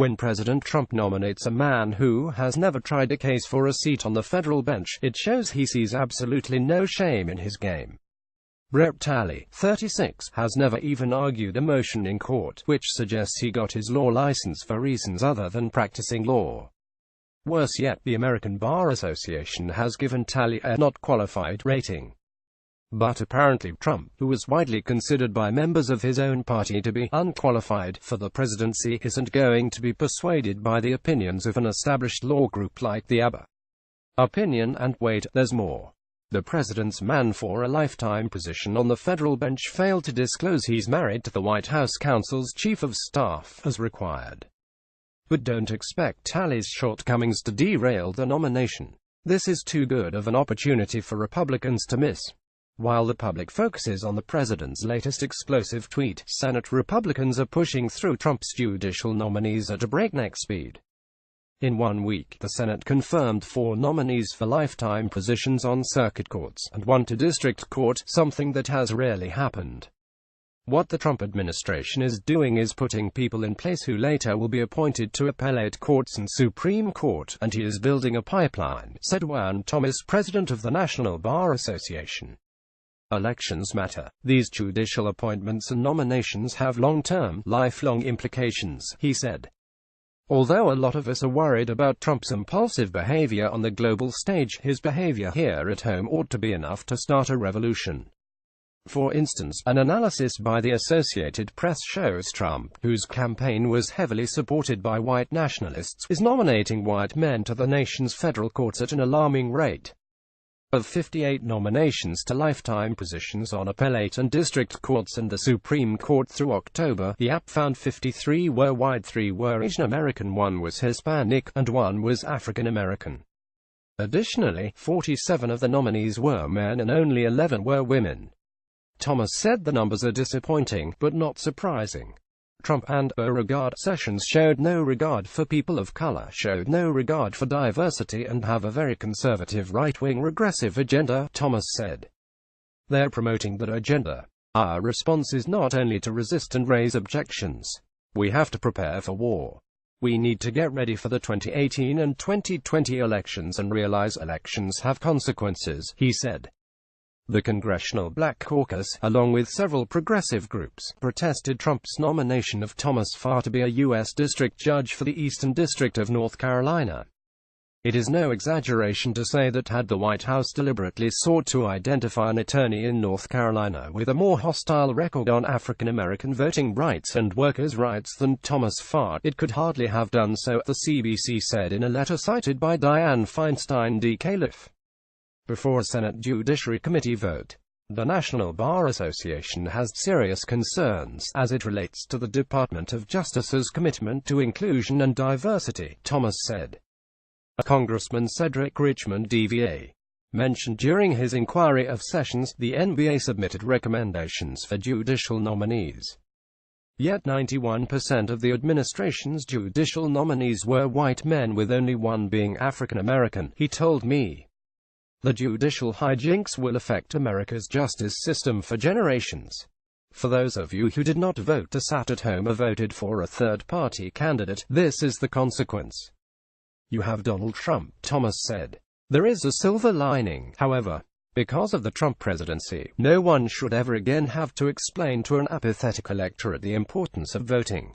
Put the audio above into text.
When President Trump nominates a man who has never tried a case for a seat on the federal bench, it shows he sees absolutely no shame in his game. Brett Talley, 36, has never even argued a motion in court, which suggests he got his law license for reasons other than practicing law. Worse yet, the American Bar Association has given Talley a not qualified rating. But apparently Trump, who was widely considered by members of his own party to be unqualified for the presidency, isn't going to be persuaded by the opinions of an established law group like the ABA. Opinion. And wait, there's more. The president's man for a lifetime position on the federal bench failed to disclose he's married to the White House counsel's chief of staff, as required. But don't expect Talley's shortcomings to derail the nomination. This is too good of an opportunity for Republicans to miss. While the public focuses on the president's latest explosive tweet, Senate Republicans are pushing through Trump's judicial nominees at a breakneck speed. In 1 week, the Senate confirmed 4 nominees for lifetime positions on circuit courts, and 1 to district court, something that has rarely happened. What the Trump administration is doing is putting people in place who later will be appointed to appellate courts and Supreme Court, and he is building a pipeline, said Juan Thomas, president of the National Bar Association. Elections matter. These judicial appointments and nominations have long-term, lifelong implications, he said. Although a lot of us are worried about Trump's impulsive behavior on the global stage, his behavior here at home ought to be enough to start a revolution. For instance, an analysis by the Associated Press shows Trump, whose campaign was heavily supported by white nationalists, is nominating white men to the nation's federal courts at an alarming rate. Of 58 nominations to lifetime positions on appellate and district courts and the Supreme Court through October, the app found 53 were white, 3 were Asian American, 1 was Hispanic, and 1 was African American. Additionally, 47 of the nominees were men and only 11 were women. Thomas said the numbers are disappointing, but not surprising. Trump and Beauregard Sessions showed no regard for people of color, showed no regard for diversity, and have a very conservative right-wing regressive agenda, Thomas said. They're promoting that agenda. Our response is not only to resist and raise objections. We have to prepare for war. We need to get ready for the 2018 and 2020 elections and realize elections have consequences, he said. The Congressional Black Caucus, along with several progressive groups, protested Trump's nomination of Thomas Farr to be a U.S. District Judge for the Eastern District of North Carolina. It is no exaggeration to say that had the White House deliberately sought to identify an attorney in North Carolina with a more hostile record on African American voting rights and workers' rights than Thomas Farr, it could hardly have done so, the CBC said in a letter cited by Dianne Feinstein D. Califf. Before a Senate Judiciary Committee vote, the National Bar Association has serious concerns as it relates to the Department of Justice's commitment to inclusion and diversity, Thomas said. Congressman Cedric Richmond DVA mentioned during his inquiry of Sessions, the NBA submitted recommendations for judicial nominees. Yet 91% of the administration's judicial nominees were white men, with only 1 being African American, he told me. The judicial hijinks will affect America's justice system for generations. For those of you who did not vote or sat at home or voted for a third-party candidate, this is the consequence. You have Donald Trump, Thomas said. There is a silver lining, however. Because of the Trump presidency, no one should ever again have to explain to an apathetic electorate the importance of voting.